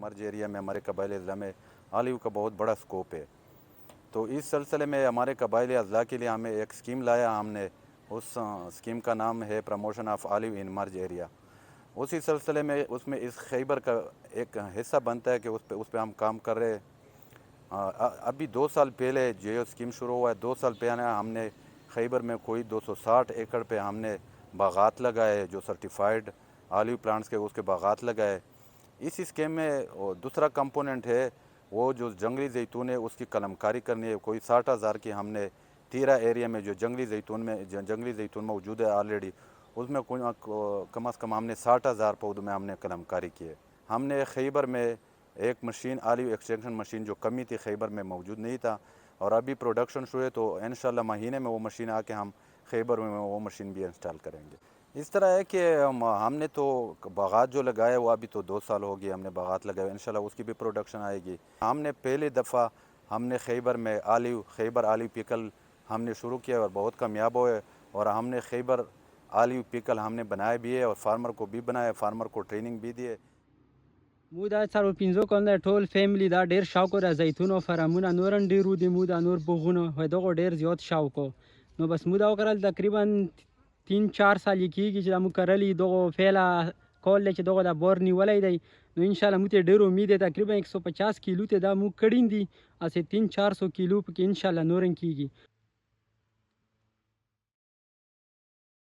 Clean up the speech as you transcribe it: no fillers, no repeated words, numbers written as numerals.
मर्ज area में हमारे कबायली अज़ला में आलिव का बहुत बड़ा स्कोप है। तो इस सिलसिले में हमारे कबायली अज़ला के लिए हमें एक स्कीम लाया हमने। उस स्कीम का नाम है promotion of olive in merge area. उसी सिलसिले में उसमें इस खैबर का एक हिस्सा बनता है कि उस पर हम काम कर रहे हैं। अभी 2 साल पहले जो स्कीम शुरू हुआ है, 2 साल पहले हमने खैबर में कोई 260 एकड़ पे हमने बागात लगाए, जो सर्टिफाइड आलिव प्लांट्स के उसके बागात लगाए। इस स्कीम में दूसरा कंपोनेंट है, वो जो जंगली जैतून है उसकी कलमकारी करनी है। कोई 60,000 की हमने तीरा एरिया में जो जंगली जैतून मौजूद है ऑलरेडी, उसमें कम अज़ कम हमने 60,000 पौधों में हमने कलमकारी की है। हमने खैबर में एक मशीन आलिव एक्सटेंशन मशीन जो कमी थी खैबर में मौजूद नहीं था, और अभी प्रोडक्शन शुरू है, तो इंशाल्लाह महीने में वो मशीन आके हम खैबर में वो मशीन भी इंस्टॉल करेंगे। इस तरह है कि हमने तो बागात जो लगाया वो अभी तो 2 साल हो गए हमने बागात लगाए, इंशाल्लाह उसकी भी प्रोडक्शन आएगी। हमने पहली दफ़ा हमने खैबर में खैबर आलिव पिकल हमने शुरू किया और बहुत कामयाब हुए, और हमने खैबर आलिव पिकल हमने बनाए भी है और फार्मर को भी बनाया, फार्मर को ट्रेनिंग भी दिए। موږ دا 4-5 کال ټول فیملی دا ډیر شوق را زیتون او فرامونه نورن ډیرو د مو دا نور بغونه و دغه ډیر زیات شوق نو بس مو دا وکړل تقریبا 3-4 سال کېږي چې دا مو کرلې دغه فعلا کول چې دغه د بور نیولای دی نو ان شاء الله مو ته ډیر امید ده تقریبا 150 کیلو ته دا مو کړین دي اسه 300-400 کیلو په ان شاء الله نورن کیږي